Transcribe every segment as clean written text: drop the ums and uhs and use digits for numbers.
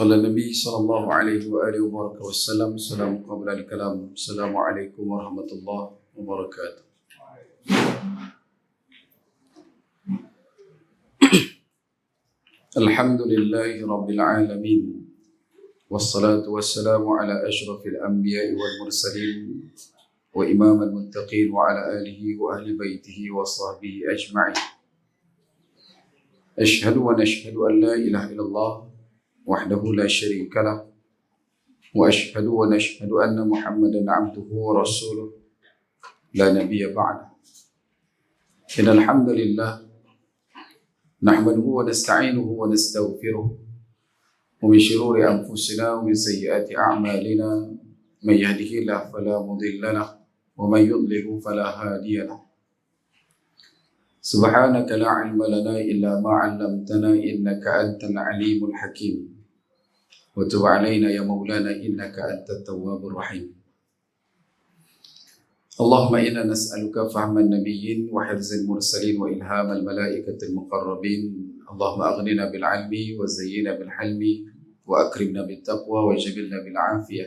قال النبي صلى الله عليه وآله وبارك وسلم السلام قبل الكلام السلام عليكم ورحمة الله وبركاته. الحمد لله رب العالمين والصلاة والسلام على أشرف الأنبياء والمرسلين وإمام المتقين وعلى آله وأهل بيته وصحبه أجمعين. أشهد ونشهد أن لا إله إلا الله وحده لا شريك له وأشهد ونشهد أن محمدا عبده ورسوله لا نبي بعده. إن الحمد لله نحمده ونستعينه ونستغفره ومن شرور أنفسنا ومن سيئات أعمالنا من يهده الله فلا مضل له ومن يضلل فلا هادي له. سبحانك لا علم لنا إلا ما علمتنا إنك أنت العليم الحكيم وتب علينا يا مولانا إنك أنت التواب الرحيم. اللهم إنا نسألك فهم النبيين وحفظ المرسلين وإلهام الملائكة المقربين. اللهم أغننا بالعلم وزينا بالحلم وأكرمنا بالتقوى وجبلنا بالعافية.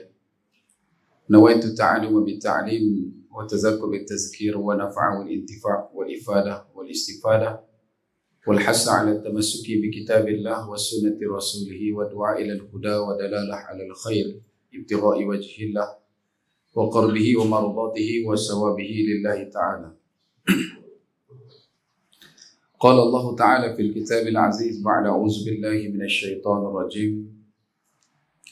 نويت التعلم بالتعليم وتذكر بالتذكير ونفع والانتفاع والإفادة والاستفادة والحث على التمسك بكتاب الله وسنة رسوله والدعاء إلى الهدى ودلالة على الخير ابتغاء وجه الله وقربه ومرضاته وثوابه لله تعالى. قال الله تعالى في الكتاب العزيز بعد أعوذ بالله من الشيطان الرجيم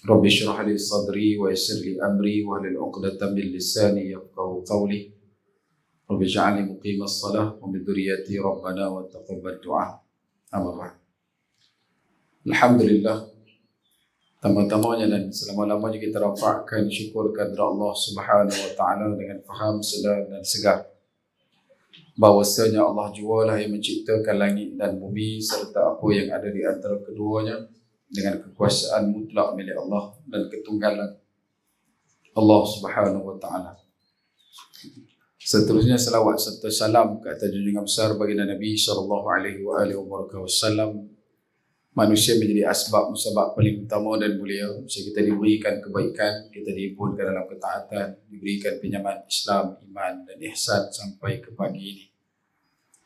رب اشرح لي صدري ويسر لي أمري واحلل عقدة من لساني يفقهوا قولي رب اجعلني مقيم الصلاة ومن ذريتي ربنا وتقبل دعاء. أما بعد. Alhamdulillah, tama-tamanya dan selama-lamanya kita rafa'kan syukur kepada Allah Subhanahu wa taala dengan faham, sedar dan segar bahwasanya Allah jualah yang menciptakan langit dan bumi serta apa yang ada di antara keduanya dengan kekuasaan mutlak milik Allah dan ketunggalan Allah Subhanahu wa taala. Seterusnya salawat serta salam ke atas junjungan besar baginda Nabi sallallahu alaihi wasallam. Manusia menjadi asbab musabab paling utama dan mulia. Kita diberikan kebaikan, kita dihimpunkan dalam ketaatan, diberikan pinjaman Islam, iman dan ihsan sampai ke pagi ini.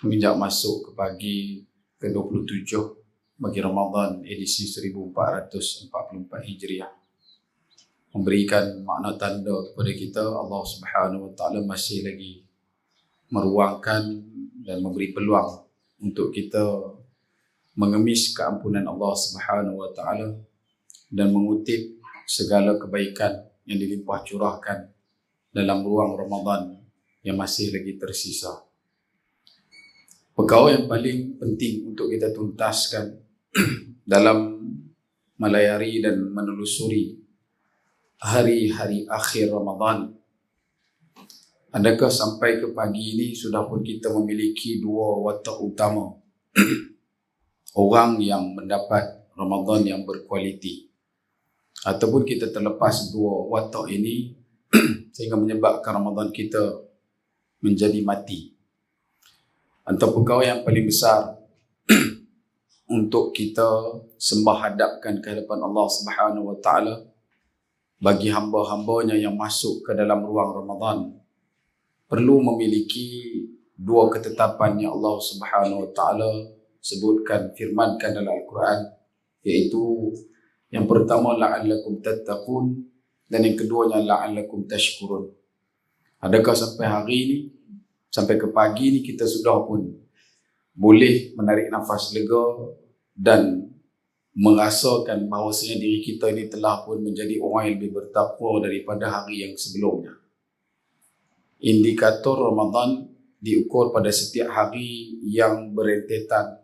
Menginjak masuk ke pagi ke-27 bagi Ramadan edisi 1444 Hijriah. Memberikan makna tanda kepada kita Allah Subhanahu wa taala masih lagi meruangkan dan memberi peluang untuk kita mengemis keampunan Allah Subhanahu wa taala dan mengutip segala kebaikan yang dilimpah curahkan dalam ruang Ramadan yang masih lagi tersisa. Perkara yang paling penting untuk kita tuntaskan dalam melayari dan menelusuri hari-hari akhir Ramadan, adakah sampai ke pagi ini sudah pun kita memiliki dua watak utama orang yang mendapat Ramadan yang berkualiti, ataupun kita terlepas dua watak ini sehingga menyebabkan Ramadan kita menjadi mati. Antara perkara yang paling besar untuk kita sembah hadapkan ke hadapan Allah Subhanahu wa taala bagi hamba-hambanya yang masuk ke dalam ruang Ramadan perlu memiliki dua ketetapan yang Allah Subhanahu wa taala sebutkan, firmankan dalam Al-Quran, iaitu yang pertama la'allakum tattaqun dan yang keduanya la'allakum tashkurun. Adakah sampai hari ini, sampai ke pagi ini kita sudah pun boleh menarik nafas lega dan merasakan bahawasanya diri kita ini telah pun menjadi orang yang lebih bertakwa daripada hari yang sebelumnya? Indikator Ramadan diukur pada setiap hari yang berentetan.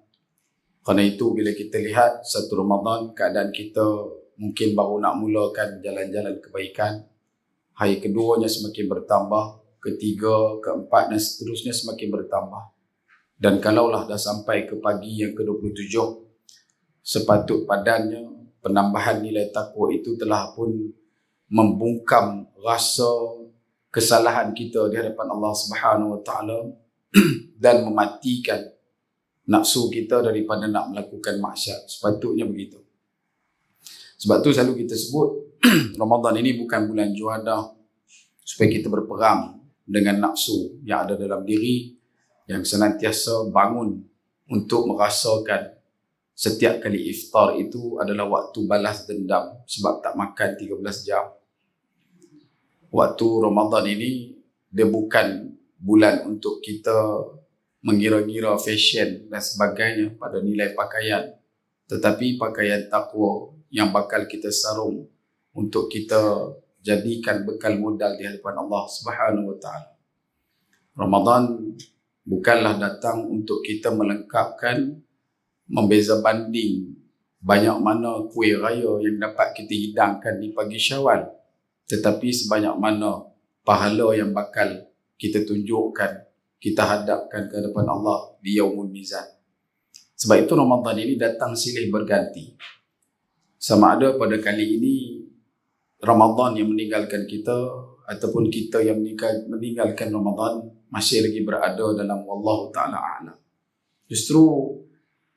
Kerana itu bila kita lihat satu Ramadan keadaan kita mungkin baru nak mulakan jalan-jalan kebaikan, hari keduanya semakin bertambah, ketiga, keempat dan seterusnya semakin bertambah. Dan kalaulah dah sampai ke pagi yang ke-27, sepatut padannya penambahan nilai takwa itu telah pun membungkam rasa kesalahan kita di hadapan Allah Subhanahu wa taala dan mematikan nafsu kita daripada nak melakukan maksiat. Sepatutnya begitu. Sebab tu selalu kita sebut Ramadan ini bukan bulan juadah supaya kita berperang dengan nafsu yang ada dalam diri, yang senantiasa bangun untuk merasakan setiap kali iftar itu adalah waktu balas dendam sebab tak makan 13 jam. Waktu Ramadan ini dia bukan bulan untuk kita mengira-gira fashion dan sebagainya pada nilai pakaian, tetapi pakaian takwa yang bakal kita sarung untuk kita jadikan bekal modal di hadapan Allah Subhanahu wa taala. Ramadan bukanlah datang untuk kita melengkapkan, membeza banding banyak mana kuih raya yang dapat kita hidangkan di pagi Syawal, tetapi sebanyak mana pahala yang bakal kita tunjukkan, kita hadapkan ke hadapan Allah di Yaumul Mizan. Sebab itu Ramadan ini datang silih berganti. Sama ada pada kali ini Ramadan yang meninggalkan kita ataupun kita yang meninggalkan Ramadan masih lagi berada dalam wallahu ta'ala a'lam. Justru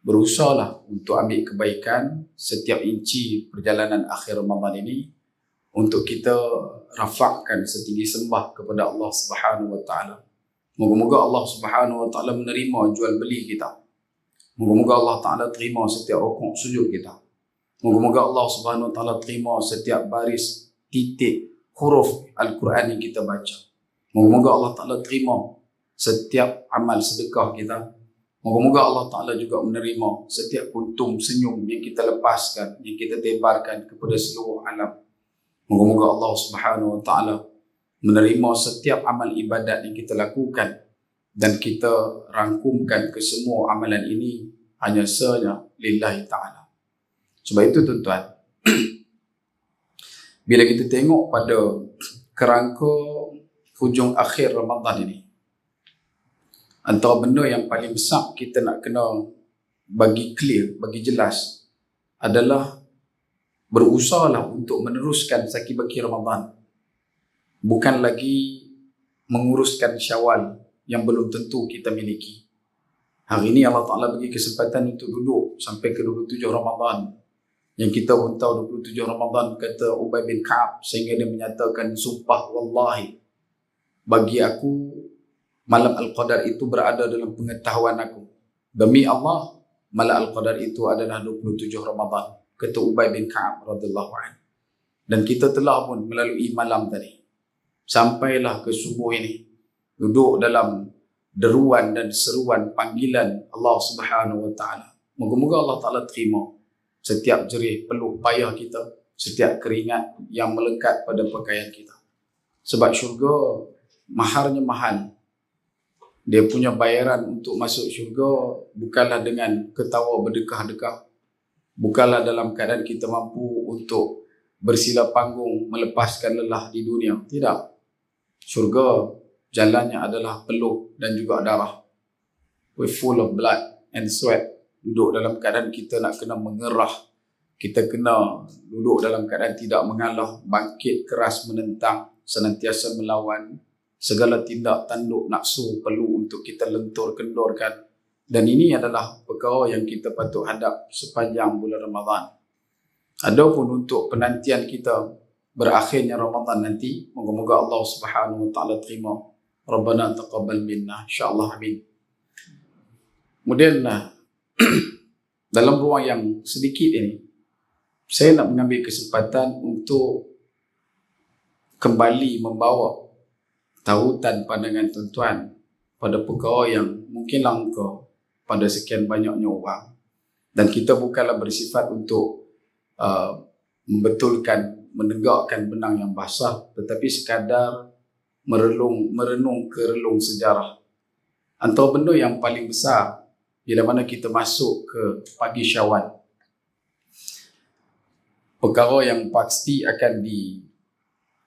berusahalah untuk ambil kebaikan setiap inci perjalanan akhir Ramadan ini untuk kita rafakkan setinggi sembah kepada Allah Subhanahu wa taala. Moga-moga Allah Subhanahu wa taala menerima jual beli kita. Moga-moga Allah taala terima setiap rukuk sujud kita. Moga-moga Allah Subhanahu wa taala terima setiap baris, titik, huruf Al-Quran yang kita baca. Moga-moga Allah taala terima setiap amal sedekah kita. Moga-moga Allah taala juga menerima setiap kuntum senyum yang kita lepaskan, yang kita tebarkan kepada seluruh alam. Moga-moga Allah Subhanahu wa taala menerima setiap amal ibadat yang kita lakukan dan kita rangkumkan ke semua amalan ini hanya sahaja lillahi ta'ala. Sebab itu tuan-tuan, bila kita tengok pada kerangka hujung akhir Ramadan ini, antara benda yang paling besar kita nak kena bagi clear, bagi jelas adalah berusahalah untuk meneruskan saki-baki Ramadan. Bukan lagi menguruskan Syawal yang belum tentu kita miliki. Hari ini Allah Ta'ala bagi kesempatan untuk duduk sampai ke 27 Ramadan. Yang kita pun tahu 27 Ramadan, kata Ubay bin Ka'ab, sehingga dia menyatakan, sumpah wallahi, bagi aku malam Al-Qadar itu berada dalam pengetahuan aku. Demi Allah, malam Al-Qadar itu adalah 27 Ramadan, kata Ubay bin Ka'ab radhiyallahu anhu. Dan kita telah pun melalui malam tadi, sampailah ke subuh ini, duduk dalam deruan dan seruan panggilan Allah Subhanahu wa taala. Moga-moga Allah Taala terima setiap jerih peluh payah kita, setiap keringat yang melekat pada pakaian kita. Sebab syurga maharnya mahal. Dia punya bayaran untuk masuk syurga bukanlah dengan ketawa berdekah-dekah, bukanlah dalam keadaan kita mampu untuk bersila panggung melepaskan lelah di dunia. Tidak. Syurga jalannya adalah peluh dan juga darah. We're full of blood and sweat. Duduk dalam keadaan kita nak kena mengerah. Kita kena duduk dalam keadaan tidak mengalah, bangkit keras menentang, senantiasa melawan. Segala tindak tanduk nafsu perlu untuk kita lentur-kendorkan. Dan ini adalah perkara yang kita patut hadap sepanjang bulan Ramadan. Adapun untuk penantian kita berakhirnya Ramadan nanti, moga-moga Allah Subhanahu wa taala terima. Rabbana taqabbal minna, insya-Allah, amin. Kemudian dalam ruang yang sedikit ini, saya nak mengambil kesempatan untuk kembali membawa tautan pandangan tuan-tuan pada perkara yang mungkin langka pada sekian banyaknya orang. Dan kita bukanlah bersifat untuk membetulkan, menegakkan benang yang basah, tetapi sekadar merenung ke relung sejarah. Antara benda yang paling besar bila mana kita masuk ke pagi Syawal, perkara yang pasti akan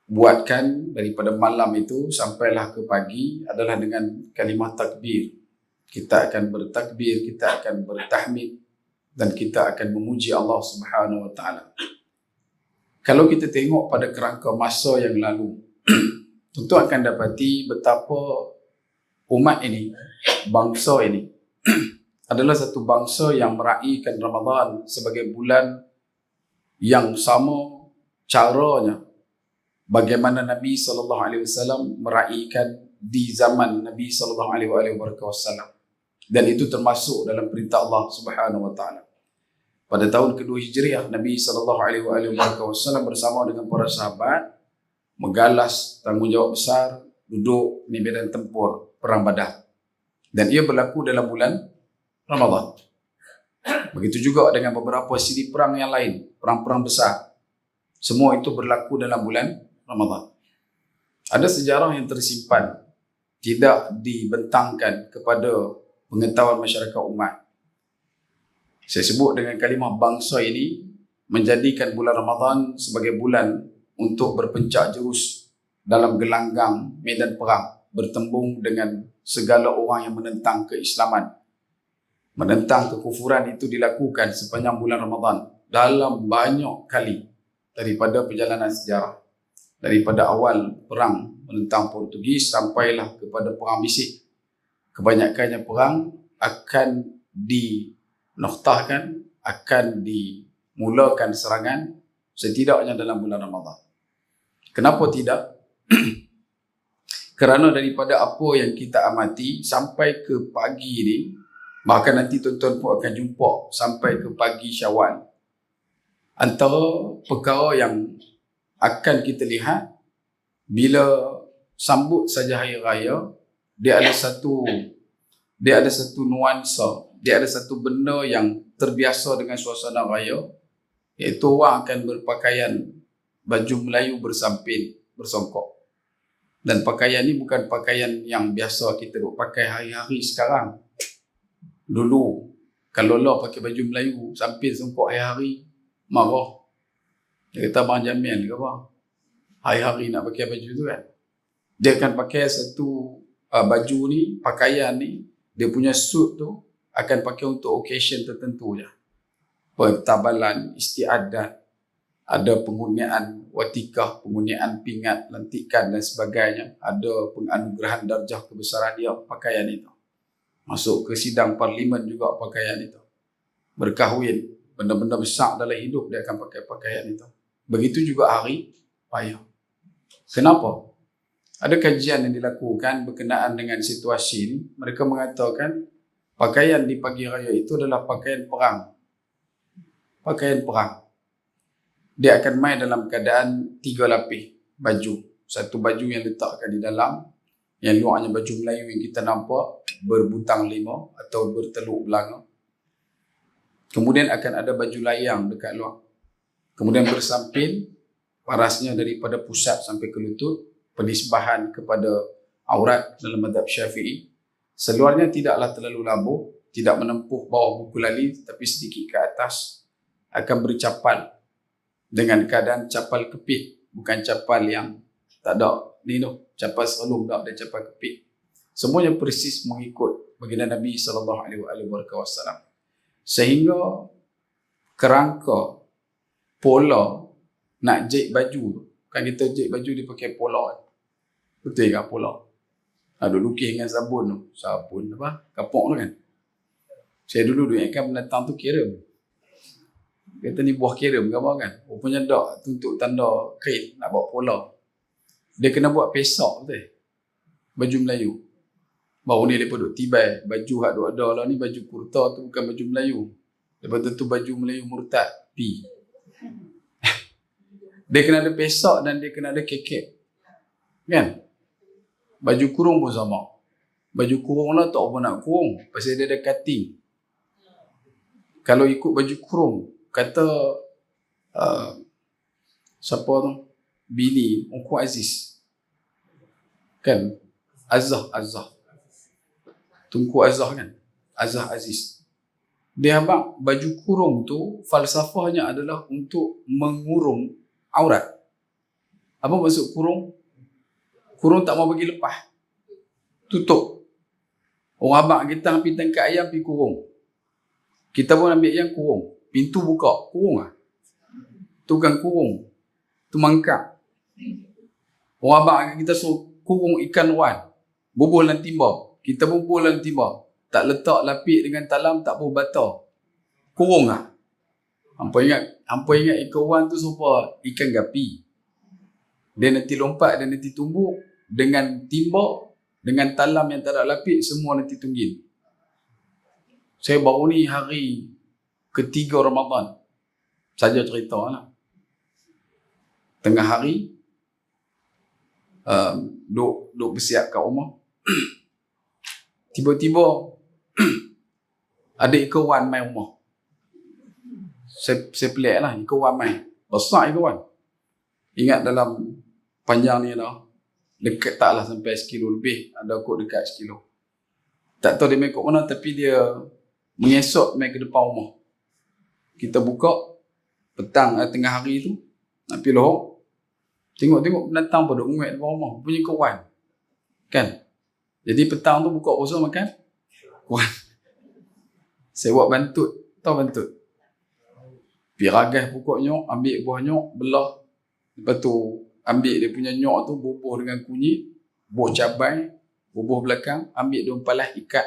dibuatkan daripada malam itu sampailah ke pagi adalah dengan kalimah takbir. Kita akan bertakbir, kita akan bertahmid, dan kita akan memuji Allah Subhanahu wa taala. Kalau kita tengok pada kerangka masa yang lalu, tentu akan dapati betapa umat ini, bangsa ini adalah satu bangsa yang meraihkan Ramadan sebagai bulan yang sama caranya bagaimana Nabi SAW meraihkan di zaman Nabi SAW. Dan itu termasuk dalam perintah Allah Subhanahu Wa Taala. Pada tahun kedua Hijriah, Nabi SAW bersama dengan para sahabat menggalas tanggungjawab besar duduk di medan tempur perang Badar. Dan ia berlaku dalam bulan Ramadan. Begitu juga dengan beberapa siri perang yang lain, perang-perang besar. Semua itu berlaku dalam bulan Ramadan. Ada sejarah yang tersimpan, tidak dibentangkan kepada pengetahuan masyarakat umat. Saya sebut dengan kalimah bangsa ini menjadikan bulan Ramadan sebagai bulan untuk berpencak jurus dalam gelanggang medan perang, bertembung dengan segala orang yang menentang keislaman. Menentang kekufuran itu dilakukan sepanjang bulan Ramadan dalam banyak kali daripada perjalanan sejarah. Daripada awal perang menentang Portugis sampailah kepada perang Bisik. Kebanyakannya perang akan dinoktahkan, akan dimulakan serangan setidaknya dalam bulan Ramadan. Kenapa tidak? Kerana daripada apa yang kita amati sampai ke pagi ini, bahkan nanti tuan-tuan pun akan jumpa sampai ke pagi Syawal, antara perkara yang akan kita lihat bila sambut saja hari raya, dia ada satu nuansa, dia ada satu benda yang terbiasa dengan suasana raya, iaitu orang akan berpakaian baju Melayu bersamping, bersongkok. Dan pakaian ni bukan pakaian yang biasa kita duk pakai hari-hari sekarang. Dulu kalau lah pakai baju Melayu samping songkok hari-hari, marah. Dia kata Abang Jamil ke apa? Hari-hari nak pakai baju tu kan. Dia akan pakai satu baju ni, pakaian ni, dia punya suit tu akan pakai untuk occasion tertentu je. Pertabalan, istiadat, ada penggunaan watikah, penggunaan pingat, lantikan dan sebagainya. Ada penganugerahan darjah kebesaran dia, pakaian itu. Masuk ke sidang parlimen juga pakaian itu. Berkahwin, benda-benda besar dalam hidup dia akan pakai pakaian itu. Begitu juga hari raya. Kenapa? Ada kajian yang dilakukan berkenaan dengan situasi ini. Mereka mengatakan pakaian di pagi raya itu adalah pakaian perang. Pakaian perang. Dia akan main dalam keadaan 3 lapis baju. Satu baju yang letakkan di dalam, yang luarnya baju Melayu yang kita nampak, berbutang 5 atau berteluk belanga. Kemudian akan ada baju layang dekat luar. Kemudian bersamping, parasnya daripada pusat sampai ke lutut, penisbahan kepada aurat dalam mazhab Syafi'i. Seluarnya tidaklah terlalu labuh, tidak menempuh bawah buku lali, tapi sedikit ke atas, akan bercapal dengan keadaan capal kepit, bukan capal yang tak ada ni tu, capal seralum tak ada capal kepit. Semuanya persis mengikut baginda Nabi SAW. Sehingga kerangka pola nak jahit baju tu, kan kita jahit baju dia pakai pola kan? Betul ke pola? Ada lukis dengan sabun tu. Sabun apa? Kapok tu kan? Saya dulu ingatkan pendatang tu kira. Kata ni buah kirim ke apa kan? Rupanya tak, untuk tanda kain nak buat pola. Dia kena buat pesak betul. Baju Melayu. Baru ni mereka duk tibai. Baju hak duk ada lah ni, baju kurta tu bukan baju Melayu. Lepas tu baju Melayu murtad. P. Dia kena ada pesak dan dia kena ada kekek. Kan? Baju kurung pun sama. Baju kurung lah tak apa nak kurung. Pasal dia ada cutting. Kalau ikut baju kurung, kata siapa tu? Bini Ungku Aziz. Kan? Azah. Tunku Azah kan? Azah Aziz. Dia abang baju kurung tu falsafahnya adalah untuk mengurung aurat. Apa maksud kurung? Kurung tak mau bagi lepas. Tutup. Orang abang kita ambil tangkap ayam pergi kurung. Kita pun ambil ayam kurung. Pintu buka, kurung lah. Tu kan kurung. Tu mangkap. Orang abang kita suruh kurung ikan wan. Bubuh dalam timba. Kita bubuh dalam timba. Tak letak lapik dengan talam, tak buh bata. Kurung lah. Hampa ingat ikan wan tu serupa ikan gapi. Dia nanti lompat, dia nanti tumbuk dengan timba, dengan talam yang tak ada lapik, semua nanti tunggil. Saya baru ni hari ketiga Ramadan saja cerita lah. Tengah hari duk bersiap kat rumah. Tiba-tiba ada ikan wan main rumah. Saya pelik lah, ikan wan main. Besar ikan wan. Ingat dalam panjang ni dah, dekat taklah sampai 1 kilo lebih. Ada kot dekat 1 kilo. Tak tahu dia main kat mana, tapi dia mengesok main ke depan rumah. Kita buka petang tengah hari tu, nak pergi lohok, tengok pendatang pun duk menguat depan rumah, punya kawan. Kan? Jadi petang tu buka puasa makan kawan. Saya buat bantut, tahu bantut? Pergi ragas pokok nyok, ambil buah nyok, belah. Lepas tu ambil dia punya nyok tu, bubuh dengan kunyit, buah cabai, bubuh belakang, ambil daun palas, ikat.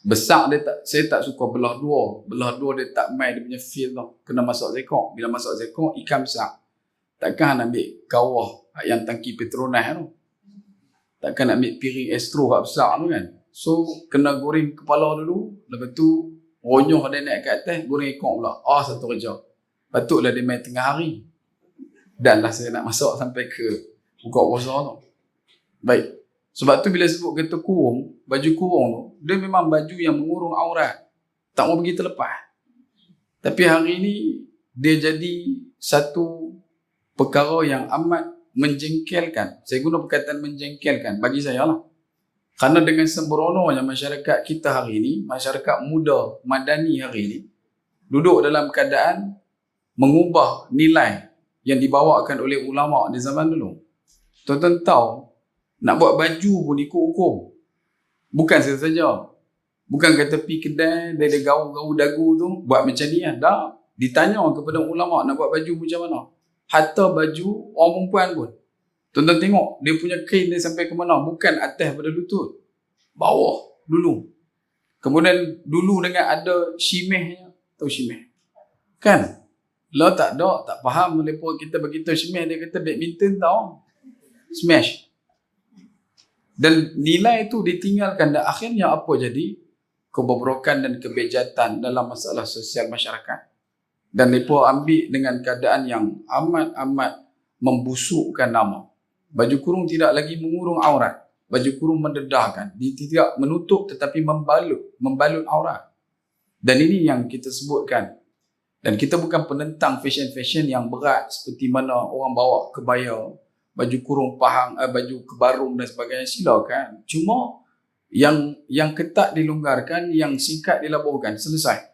Besar dia tak, saya tak suka belah dua dia tak main dia punya feel tu. Kena masak zekor. Bila masak zekor, ikan besar. Takkan nak ambil kawah yang tangki Petronas tu. Takkan nak ambil piring Astro besar tu kan. So kena goreng kepala dulu, lepas tu ronyoh dia naik ke atas, goreng ekor pula. Satu kerja. Patutlah dia main tengah hari. Dan lah saya nak masak sampai ke buka puasa tu. Baik. Sebab tu bila sebut kata kurung, baju kurung tu, dia memang baju yang mengurung aurat. Tak mau pergi terlepas. Tapi hari ni, dia jadi satu perkara yang amat menjengkelkan. Saya guna perkataan menjengkelkan bagi saya lah. Kerana dengan sembrononya masyarakat kita hari ini, masyarakat muda madani hari ini, duduk dalam keadaan mengubah nilai yang dibawakan oleh ulama di zaman dulu. Tuan-tuan tahu, nak buat baju pun ikut hukum. Bukan saja. Bukan kata pergi kedai, dia ada gaul-gaul dagu tu, buat macam ni lah. Dah, ditanya kepada ulama nak buat baju macam mana. Hatta baju orang perempuan pun. Tuan-tuan tengok, dia punya kain dia sampai ke mana. Bukan atas pada lutut. Bawah dulu. Kemudian dulu dengan ada shimehnya. Tahu shimeh? Kan? Lah tak ada, tak faham. Lepas kita beritahu shimeh, dia kata badminton tau. Smash. Dan nilai itu ditinggalkan dan akhirnya apa jadi? Kebobrokan dan kebejatan dalam masalah sosial masyarakat. Dan mereka ambil dengan keadaan yang amat-amat membusukkan nama. Baju kurung tidak lagi mengurung aurat. Baju kurung mendedahkan. Dia tidak menutup tetapi membalut aurat. Dan ini yang kita sebutkan. Dan kita bukan penentang fashion-fashion yang berat seperti mana orang bawa kebaya, baju kurung pahang, baju kebarung dan sebagainya, silakan. Cuma yang ketat dilonggarkan, yang singkat dilabuhkan, selesai.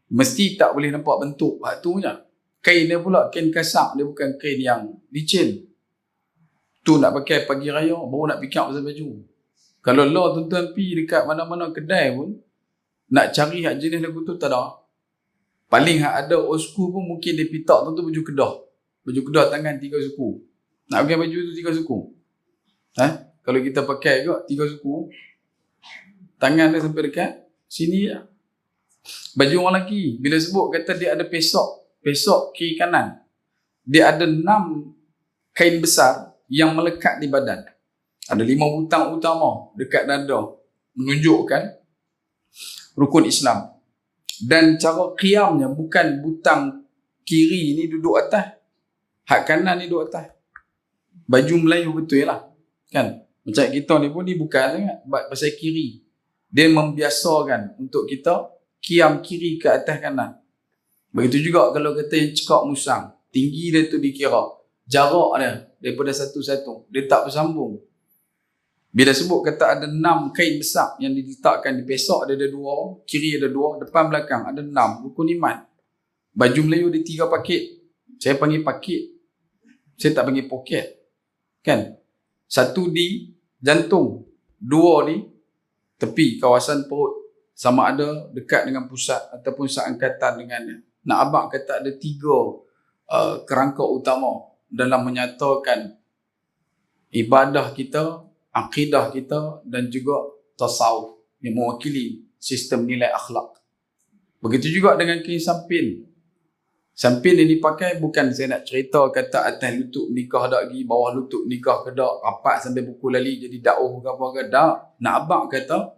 Mesti tak boleh nampak bentuk waktunya. Kain dia pula kain kasak, dia bukan kain yang licin. Tu nak pakai pagi raya, baru nak pick up pasal baju. Kalau lah tuan-tuan pergi dekat mana-mana kedai pun, nak cari hak jenis lagu tu tak ada. Paling hak ada old school pun mungkin dia pitak tu baju kedah. Baju kedah tangan 3 suku. Nak pakai baju tu 3 suku. Kalau kita pakai juga 3 suku, tangan dia sampai dekat sini je. Baju orang lelaki, bila sebut kata dia ada pesok kiri kanan. Dia ada 6 kain besar yang melekat di badan. Ada 5 butang utama dekat dada, menunjukkan rukun Islam. Dan cara qiyamnya bukan butang kiri ni duduk atas, hak kanan ni duduk atas. Baju Melayu betul lah. Kan? Macam kita ni pun ni bukan sangat pasal kiri. Dia membiasakan untuk kita qiyam kiri ke atas kanan. Begitu juga kalau kata yang cekak musang, tinggi dia tu dikira, jarak dia daripada satu-satu, dia tak bersambung. Bila sebut kata ada 6 kain besar yang diletakkan di pesok, dia ada 2, kiri ada 2, depan belakang ada 6, rukun iman. Baju Melayu ada 3 pakit. Saya panggil pakit, saya tak panggil poket. Kan? 1 di jantung, 2 di tepi kawasan perut, sama ada dekat dengan pusat ataupun seangkatan dengannya. Nak abang kata ada 3 kerangka utama dalam menyatakan ibadah kita, akidah kita dan juga tasawuf yang mewakili sistem nilai akhlak. Begitu juga dengan kain sampin. Sampin yang dipakai bukan saya nak cerita kata atas lutut nikah dak lagi, bawah lutut nikah ke dak, rapat sampai buku lali jadi dakwah ke apa ke dak. Nak abang kata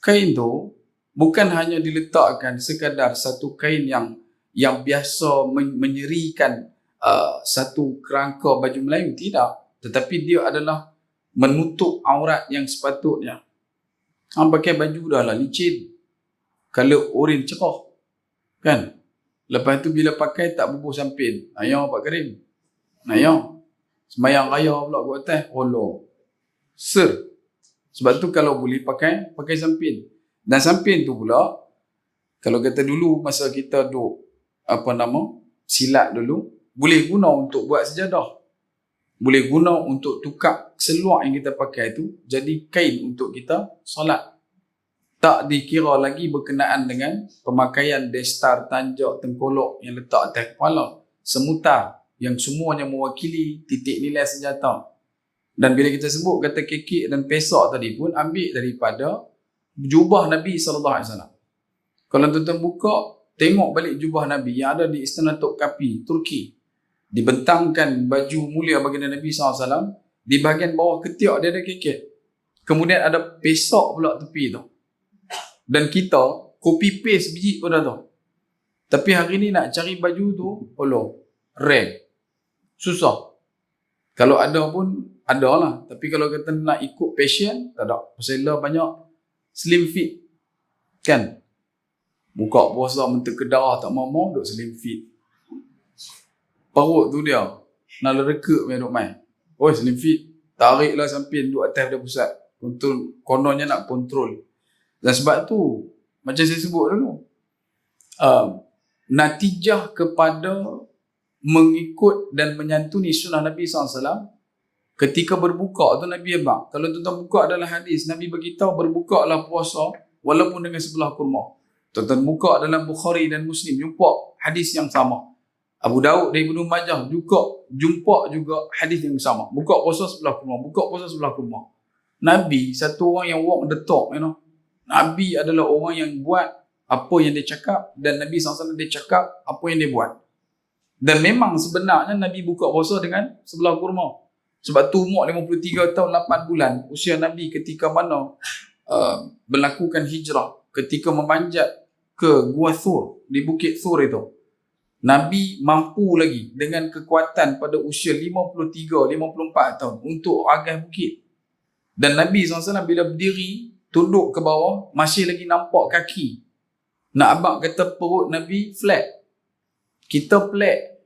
kain tu bukan hanya diletakkan sekadar satu kain yang biasa menyerikan satu kerangka baju Melayu, tidak, tetapi dia adalah menutup aurat yang sepatutnya. Hang pakai baju dah lah licin, color oren cerah, kan? Lepas tu bila pakai tak bubuh sampin. Ayah Pak Karim. Ayah. Semayang raya pula kat atas. Allah. Sebab tu kalau boleh pakai sampin. Dan sampin tu pula, kalau kata dulu masa kita duk, silat dulu, boleh guna untuk buat sejadah. Boleh guna untuk tukar seluar yang kita pakai tu jadi kain untuk kita solat. Tak dikira lagi berkenaan dengan pemakaian destar, tanjak, tengkolok yang letak atas kepala. Semutar yang semuanya mewakili titik nilai senjata. Dan bila kita sebut kata kekik dan pesak tadi pun ambil daripada jubah Nabi SAW. Kalau tuan-tuan buka, tengok balik jubah Nabi yang ada di Istana Topkapi, Turki. Dibentangkan baju mulia baginda Nabi SAW. Di bahagian bawah ketiak dia ada kekik. Kemudian ada pesak pula tepi tu. Dan kita copy paste biji pun dah tu. Tapi hari ni nak cari baju tu, rare. Susah. Kalau ada pun, ada lah. Tapi kalau kata nak ikut passion, tak ada. Pasal lah banyak slim fit. Kan? Buka puasa mentek kedah, tak mau-mau, duk slim fit. Perut tu dia. Nak lereka main duk main. Slim fit. Tariklah sampin, duk atas dia pusat. Kononnya nak kontrol. Dan sebab tu, macam saya sebut dulu, natijah kepada mengikut dan menyantuni sunnah Nabi SAW, ketika berbuka tu Nabi abang. Kalau tuan-tuan buka adalah hadis, Nabi beritahu berbukalah puasa walaupun dengan sebelah kurma. Tuan-tuan buka dalam Bukhari dan Muslim, jumpa hadis yang sama. Abu Daud dan Ibnu Majah juga jumpa juga hadis yang sama. Buka puasa sebelah kurma, buka puasa sebelah kurma. Nabi satu orang yang walk the talk, Nabi adalah orang yang buat apa yang dia cakap, dan Nabi SAW dia cakap apa yang dia buat. Dan memang sebenarnya Nabi buka puasa dengan sebelah kurma. Sebab tu umur 53 tahun 8 bulan usia Nabi ketika mana melakukan hijrah, ketika memanjat ke Gua Thur, di Bukit Thur itu. Nabi mampu lagi dengan kekuatan pada usia 53-54 tahun untuk agas bukit. Dan Nabi SAW bila berdiri tunduk ke bawah, masih lagi nampak kaki. Nak abang kata perut Nabi flat. Kita flat.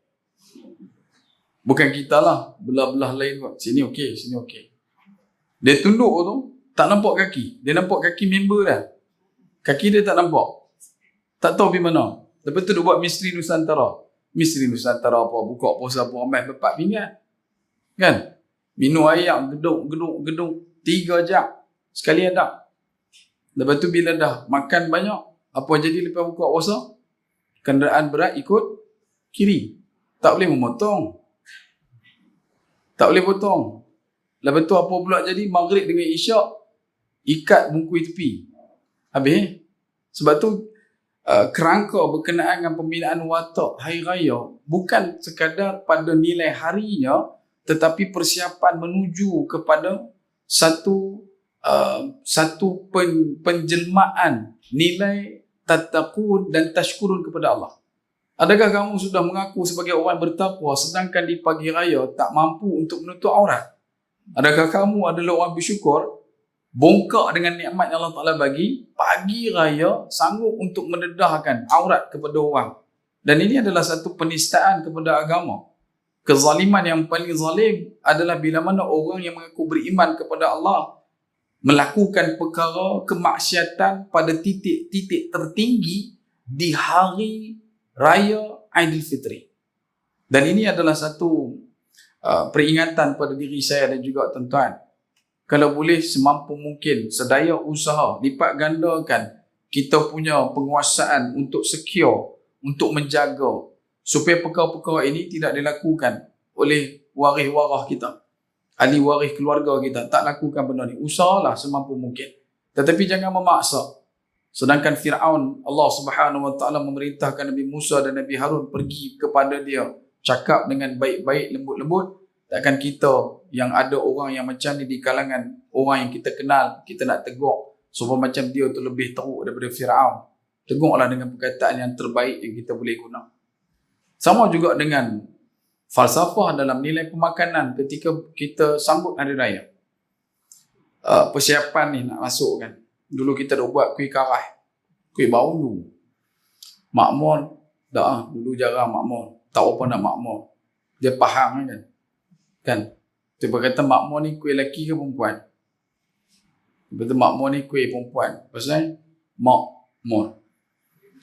Bukan kita lah. Belah-belah lain. Sini okey, sini okey. Dia tunduk tu, tak nampak kaki. Dia nampak kaki member dah. Kaki dia tak nampak. Tak tahu pergi mana. Lepas tu dia buat Misteri Nusantara. Misteri Nusantara apa, buka puasa apa, ramai berpat pinggan. Kan? Minum air, gedung. 3 jam. Sekali ada. Lepas tu bila dah makan banyak, apa jadi lepas buka puasa? Kenderaan berat ikut kiri. Tak boleh memotong. Tak boleh potong. Lepas tu apa pula jadi? Maghrib dengan Isyak, ikat bungkui tepi. Habis. Sebab tu kerangka berkenaan dengan pembinaan watak hari raya bukan sekadar pada nilai harinya, tetapi persiapan menuju kepada satu penjelmaan nilai tattaqun dan tashkurun kepada Allah. Adakah kamu sudah mengaku sebagai orang bertakwa sedangkan di pagi raya tak mampu untuk menutup aurat? Adakah kamu adalah orang bersyukur, bongkak dengan nikmat yang Allah Ta'ala bagi, pagi raya sanggup untuk mendedahkan aurat kepada orang? Dan ini adalah satu penistaan kepada agama. Kezaliman yang paling zalim adalah bila mana orang yang mengaku beriman kepada Allah melakukan perkara kemaksiatan pada titik-titik tertinggi di hari raya Aidilfitri. Dan ini adalah satu peringatan pada diri saya dan juga tuan-tuan. Kalau boleh semampu mungkin sedaya usaha lipat gandakan kita punya penguasaan untuk secure, untuk menjaga supaya perkara-perkara ini tidak dilakukan oleh waris-waris kita, ahli waris keluarga kita. Tak lakukan benda ni. Usahalah semampu mungkin. Tetapi jangan memaksa. Sedangkan Fir'aun, Allah Subhanahu Wa Taala memerintahkan Nabi Musa dan Nabi Harun pergi kepada dia, cakap dengan baik-baik, lembut-lembut. Takkan kita yang ada orang yang macam ni di kalangan orang yang kita kenal, kita nak tegur supaya macam dia tu lebih teruk daripada Fir'aun. Tegurlah dengan perkataan yang terbaik yang kita boleh guna. Sama juga dengan falsafah dalam nilai pemakanan ketika kita sambut hari raya. Persiapan ni nak masuk kan. Dulu kita dah buat kuih karah, kuih bau dulu. Makmur, dah dulu jarang makmur. Tak apa nak makmur. Dia faham kan. Kan? Dia berkata makmur ni kuih lelaki ke perempuan? Betul makmur ni kuih perempuan. Pasal makmur.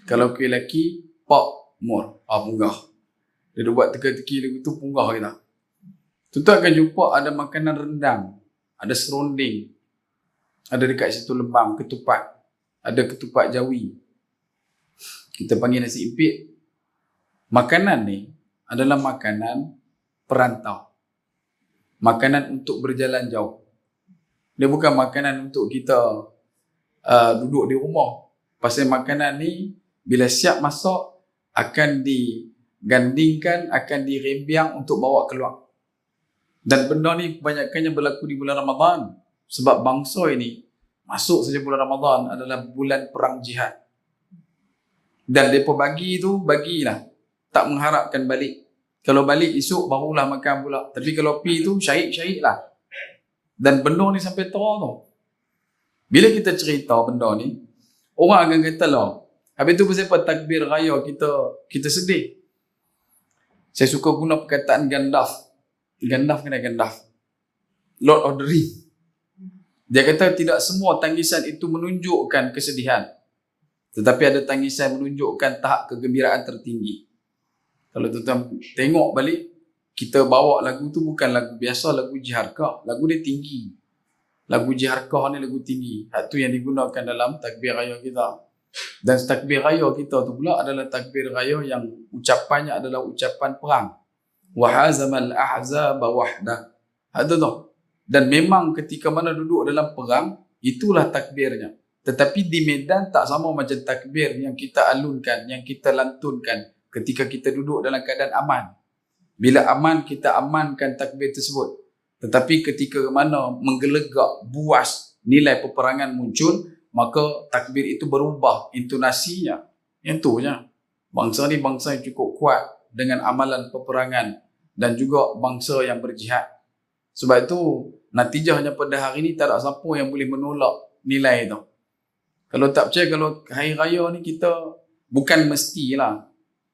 Kalau kuih lelaki, pakmur. Punggah. Dia dah buat teka-teki lagu tu punggah kita. Tuan akan jumpa ada makanan rendang, ada serunding, ada dekat situ lembang, ketupat, ada ketupat jawi. Kita panggil nasi impit. Makanan ni adalah makanan perantau. Makanan untuk berjalan jauh. Dia bukan makanan untuk kita duduk di rumah. Pasal makanan ni bila siap masak akan digandingkan, akan dirembiang untuk bawa keluar. Dan benda ni kebanyakannya berlaku di bulan Ramadan. Sebab bangsa ini masuk saja bulan Ramadan adalah bulan perang jihad. Dan mereka bagi tu, bagilah. Tak mengharapkan balik. Kalau balik esok barulah makan pula. Tapi kalau pi tu syahid lah. Dan benda ni sampai terang tu. Bila kita cerita benda ni, orang akan kata lah, habis tu pasal takbir raya kita sedih. Saya suka guna perkataan gandaf. Gandaf kena gandaf. Lord of the Rings. Dia kata tidak semua tangisan itu menunjukkan kesedihan. Tetapi ada tangisan menunjukkan tahap kegembiraan tertinggi. Kalau tuan-tuan tengok balik, kita bawa lagu tu bukan lagu biasa, lagu jiharkah. Lagu dia tinggi. Lagu jiharkah ni lagu tinggi. Itu yang digunakan dalam takbir raya kita. Dan takbir raya kita tu pula adalah takbir raya yang ucapannya adalah ucapan perang. Wahazamal ahzaba wahdah. Ada tu. Dan memang ketika mana duduk dalam perang, itulah takbirnya. Tetapi di medan tak sama macam takbir yang kita alunkan, yang kita lantunkan ketika kita duduk dalam keadaan aman. Bila aman, kita amankan takbir tersebut. Tetapi ketika mana menggelegak, buas, nilai peperangan muncul, maka takbir itu berubah intonasinya. Yang tu je. Bangsa ni bangsa yang cukup kuat dengan amalan peperangan dan juga bangsa yang berjihad. Sebab itu, natijahnya pada hari ini tak ada siapa yang boleh menolak nilai itu. Kalau tak percaya, kalau hari raya ni kita bukan mestilah.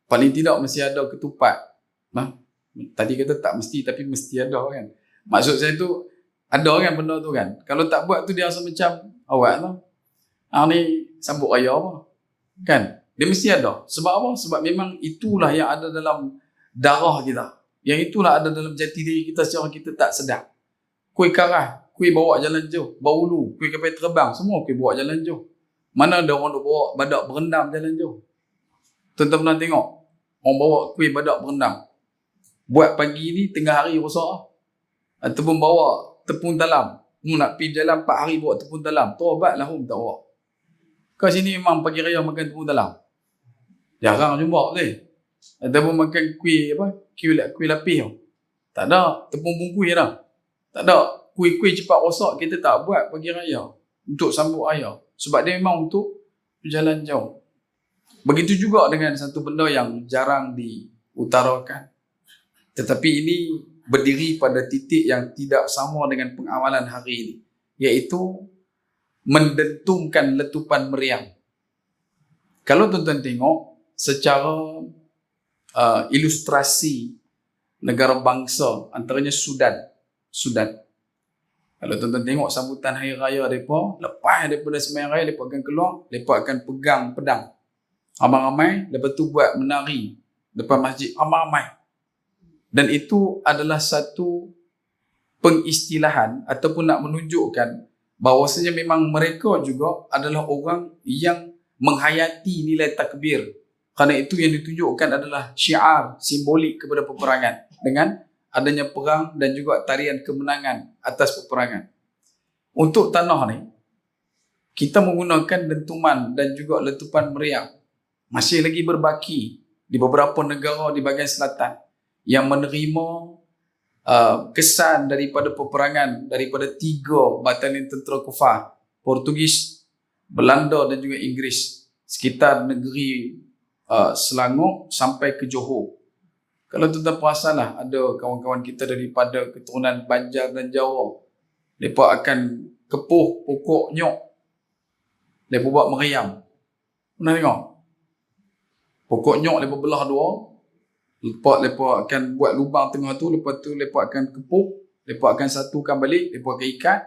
Paling tidak mesti ada ketupat. Tadi kata tak mesti, tapi mesti ada kan. Maksud saya tu, ada kan benda tu kan. Kalau tak buat tu dia rasa macam awak tu. Ni sambut raya apa. Kan? Dia mesti ada. Sebab apa? Sebab memang itulah yang ada dalam darah kita. Yang itulah ada dalam jati diri kita secara kita tak sedar. Kuih karah, kuih bawa jalan jauh. Bahulu, kuih kapal terbang, semua kuih bawa jalan jauh. Mana ada orang duk bawa badak berendam jalan jauh? Tuan-tuan pernah tengok? Orang bawa kuih badak berendam. Buat pagi ni tengah hari rosak. Ataupun bawa tepung talam. Nak pergi jalan 4 hari bawa tepung talam. Taubatlah tak bawa. Kau sini memang pagi raya makan tepung talam. Jarang jumpa boleh. Ataupun makan kuih kuih lapis tu. Tak ada tepung bungkus dah. Tak ada kuih-kuih cepat rosak kita tak buat pagi raya untuk sambut raya. Sebab dia memang untuk berjalan jauh. Begitu juga dengan satu benda yang jarang diutarakan. Tetapi ini berdiri pada titik yang tidak sama dengan pengamalan hari ini. Iaitu mendentungkan letupan meriam. Kalau tuan-tuan tengok secara ilustrasi negara bangsa, antaranya Sudan. Kalau tuan-tuan tengok sambutan hari raya mereka, lepas daripada sembahyang raya, mereka akan keluar, mereka akan pegang pedang. Ramai-ramai, lepas tu buat menari depan masjid, ramai-ramai. Dan itu adalah satu pengistilahan ataupun nak menunjukkan bahawasanya memang mereka juga adalah orang yang menghayati nilai takbir. Kerana itu yang ditunjukkan adalah syiar, simbolik kepada peperangan. Dengan adanya perang dan juga tarian kemenangan atas peperangan. Untuk tanah ni, kita menggunakan dentuman dan juga letupan meriam masih lagi berbaki di beberapa negara di bahagian selatan yang menerima kesan daripada peperangan daripada 3 batalion tentera kufar, Portugis, Belanda dan juga Inggeris, sekitar negeri Selangor sampai ke Johor. Kalau tuan-tuan perasan lah, ada kawan-kawan kita daripada keturunan Banjar dan Jawa, mereka akan kepuh pokok nyok, mereka buat meriam. Pernah tengok? Pokok nyok mereka belah 2, mereka akan buat lubang tengah tu, lepas tu mereka akan kepuh, mereka akan satukan balik, mereka akan ikat,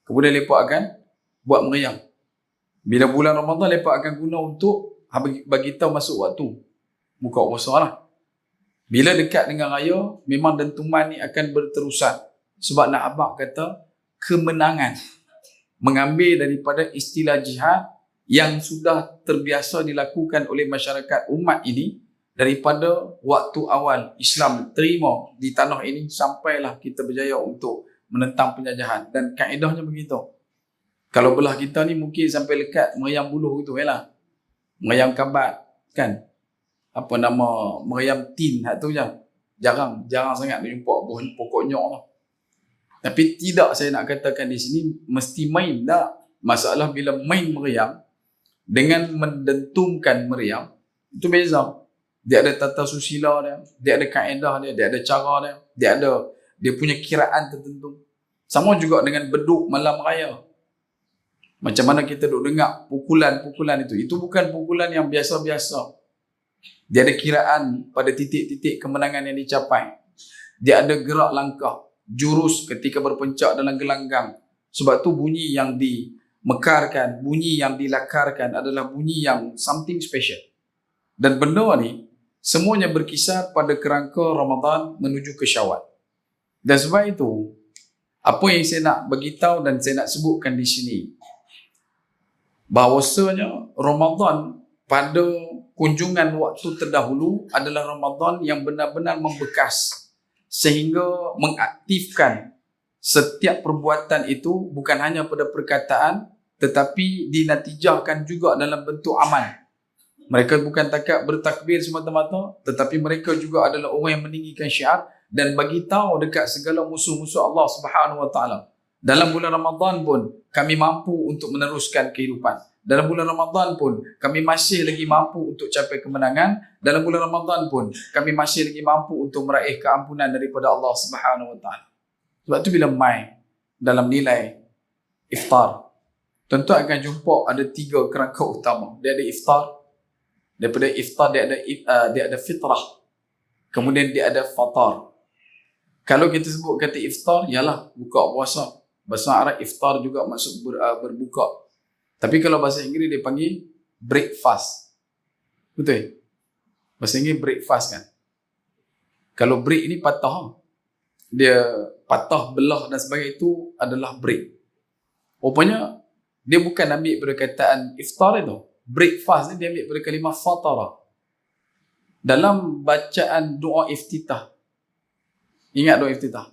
kemudian mereka akan buat meriam. Bila bulan Ramadan, mereka akan guna untuk bagi tahu masuk waktu buka puasa lah. Bila dekat dengan raya, memang dentuman ni akan berterusan. Sebab nak abang kata, kemenangan. Mengambil daripada istilah jihad yang sudah terbiasa dilakukan oleh masyarakat umat ini daripada waktu awal Islam terima di tanah ini sampailah kita berjaya untuk menentang penjajahan. Dan kaedahnya begitu. Kalau belah kita ni mungkin sampai lekat meriam buluh gitu lah. Meriam kabat kan. Apa nama, meriam tin tu je. Jarang sangat jumpa pokok nyok lah. Tapi tidak saya nak katakan di sini mesti main tak. Masalah bila main meriam dengan mendentumkan meriam itu beza. Dia ada tata susila dia ada kaedah dia ada cara dia punya kiraan tertentu. Sama juga dengan beduk malam raya. Macam mana kita duk dengar pukulan itu bukan pukulan yang biasa-biasa. Dia ada kiraan pada titik-titik kemenangan yang dicapai. Dia ada gerak langkah, jurus ketika berpencak dalam gelanggang. Sebab tu bunyi yang dimekarkan, bunyi yang dilakarkan adalah bunyi yang something special. Dan benda ni semuanya berkisar pada kerangka Ramadan menuju ke Syawal. Dan sebab itu, apa yang saya nak beritahu dan saya nak sebutkan di sini, bahawasanya Ramadan pada kunjungan waktu terdahulu adalah Ramadan yang benar-benar membekas sehingga mengaktifkan setiap perbuatan itu bukan hanya pada perkataan tetapi dinatijahkan juga dalam bentuk amal. Mereka bukan takat bertakbir semata-mata tetapi mereka juga adalah orang yang meninggikan syiar dan bagi tahu dekat segala musuh-musuh Allah Subhanahu Wa Taala. Dalam bulan Ramadan pun kami mampu untuk meneruskan kehidupan. Dalam bulan Ramadan pun kami masih lagi mampu untuk capai kemenangan. Dalam bulan Ramadan pun kami masih lagi mampu untuk meraih keampunan daripada Allah Subhanahu Wa Taala. Sebab tu bila mai dalam nilai iftar, tentu akan jumpa ada 3 kerangka utama. Dia ada iftar, daripada iftar dia ada fitrah, kemudian dia ada fatar. Kalau kita sebut kata iftar, ialah buka puasa. Bahasa Arab iftar juga maksud berbuka. Tapi kalau bahasa Inggeris dia panggil breakfast. Betul? Bahasa Inggeris breakfast kan. Kalau break ni patah. Dia patah, belah dan sebagainya itu adalah break. Rupanya dia bukan ambil perkataan iftar itu. Breakfast ni dia ambil pada kalimah fatara. Dalam bacaan doa iftitah. Ingat doa iftitah.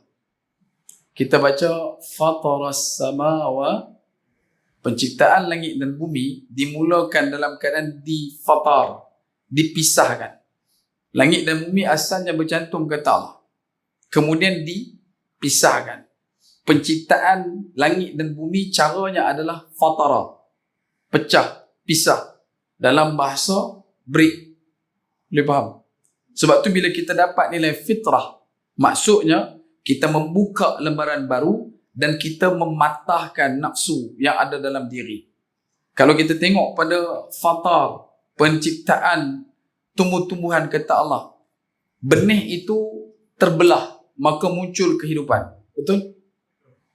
Kita baca fataras samawa, penciptaan langit dan bumi dimulakan dalam keadaan difatar, dipisahkan. Langit dan bumi asalnya bercantum kata Allah. Kemudian dipisahkan. Penciptaan langit dan bumi caranya adalah fatara. Pecah, pisah. Dalam bahasa break. Boleh faham? Sebab tu bila kita dapat nilai fitrah, maksudnya kita membuka lembaran baru dan kita mematahkan nafsu yang ada dalam diri. Kalau kita tengok pada fatar, penciptaan tumbuh-tumbuhan kata Allah, benih itu terbelah, maka muncul kehidupan. Betul?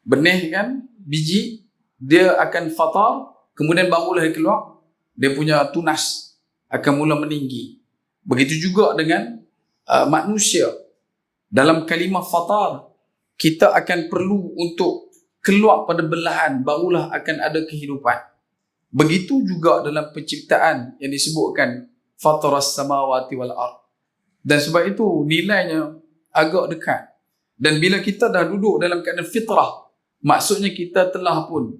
Benih kan, biji, dia akan fatar, kemudian barulah dia keluar, dia punya tunas akan mula meninggi. Begitu juga dengan manusia. Dalam kalimah fatar, kita akan perlu untuk keluar pada belahan, barulah akan ada kehidupan. Begitu juga dalam penciptaan yang disebutkan fataras samawati wal ard. Dan sebab itu nilainya agak dekat. Dan bila kita dah duduk dalam keadaan fitrah, maksudnya kita telah pun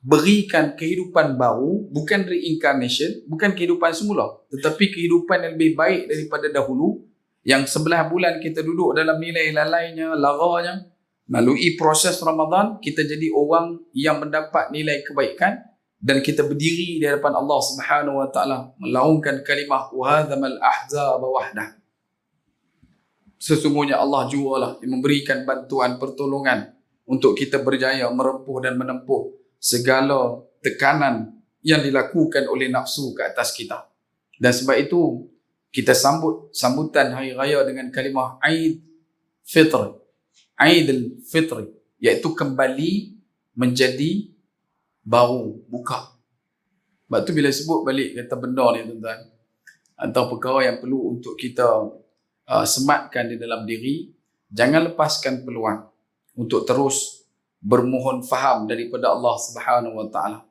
berikan kehidupan baru, bukan reincarnation, bukan kehidupan semula, tetapi kehidupan yang lebih baik daripada dahulu, yang 11 bulan kita duduk dalam nilai lalainya, laranya, melalui proses Ramadan, kita jadi orang yang mendapat nilai kebaikan, dan kita berdiri di hadapan Allah Subhanahu wa taala melaungkan kalimah wa hadzamal ahzab wahdah. Sesungguhnya Allah jualah yang memberikan bantuan pertolongan untuk kita berjaya merempuh dan menempuh segala tekanan yang dilakukan oleh nafsu ke atas kita. Dan sebab itu kita sambutan hari raya dengan kalimah Aid Fitr, Aidil Fitri, iaitu kembali menjadi baru, buka. Sebab tu bila sebut balik kata benda ni tuan-tuan, atau perkara yang perlu untuk kita sematkan di dalam diri, jangan lepaskan peluang untuk terus bermohon faham daripada Allah Subhanahu wa taala.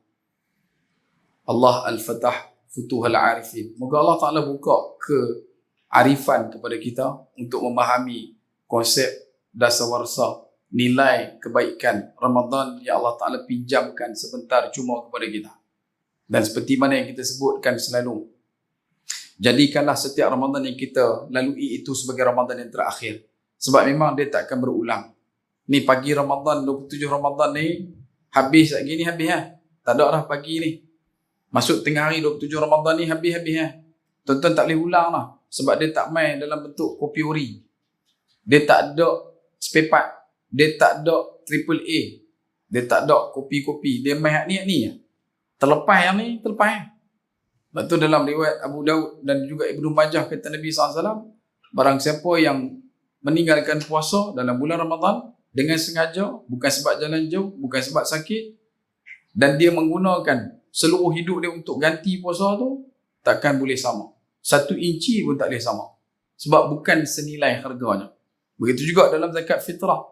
Allah Al-Fatah Futuhul Arifin. Moga Allah Taala buka kearifan kepada kita untuk memahami konsep dasawarsa, nilai kebaikan Ramadan yang Allah Taala pinjamkan sebentar cuma kepada kita. Dan seperti mana yang kita sebutkan selalu, jadikanlah setiap Ramadan yang kita lalui itu sebagai Ramadan yang terakhir. Sebab memang dia tak akan berulang. Ni pagi Ramadan, 27 Ramadan ni, habis lagi ni, habis lah. Tak ada dah pagi ni. Masuk tengah hari 27 Ramadan ni, habis lah. Tuan-tuan tak boleh ulang lah. Sebab dia tak main dalam bentuk kopi ori. Dia tak ada spare part. Dia tak ada triple A. Dia tak ada kopi-kopi. Dia main ni. Terlepas yang ni, terlepas. Sebab tu dalam riwayat Abu Daud dan juga Ibnu Majah kata Nabi SAW, barang siapa yang meninggalkan puasa dalam bulan Ramadan dengan sengaja, bukan sebab jalan jauh, bukan sebab sakit, dan dia menggunakan seluruh hidup dia untuk ganti puasa tu, takkan boleh sama. 1 inci pun tak boleh sama. Sebab bukan senilai harganya. Begitu juga dalam zakat fitrah.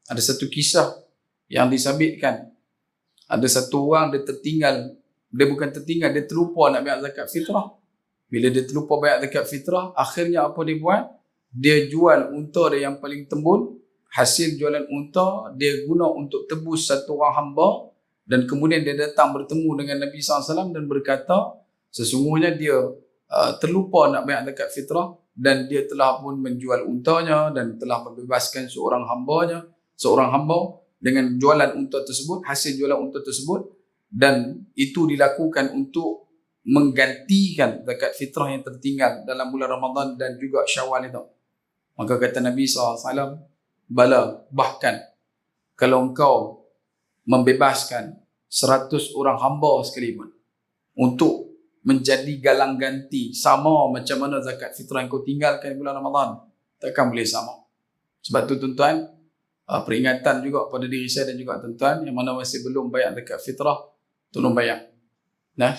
Ada satu kisah yang disabitkan. Ada satu orang dia tertinggal. Dia bukan tertinggal, dia terlupa nak bayar zakat fitrah. Bila dia terlupa bayar zakat fitrah, akhirnya apa dia buat? Dia jual unta dia yang paling tembul. Hasil jualan unta, dia guna untuk tebus satu orang hamba. Dan kemudian dia datang bertemu dengan Nabi SAW dan berkata, sesungguhnya dia terlupa nak bayar zakat fitrah. Dan dia telah pun menjual untanya dan telah membebaskan seorang hamba dengan jualan unta tersebut, hasil jualan unta tersebut, dan itu dilakukan untuk menggantikan zakat fitrah yang tertinggal dalam bulan Ramadan dan juga Syawal itu. Maka kata Nabi SAW, bala, bahkan kalau engkau membebaskan 100 orang hamba sekalipun untuk menjadi galang ganti sama macam mana zakat fitrah yang kau tinggalkan bulan Ramadan, takkan boleh sama. Sebab tu tuan-tuan, peringatan juga pada diri saya dan juga tuan-tuan yang mana masih belum bayar zakat fitrah, tolong bayar. Nah,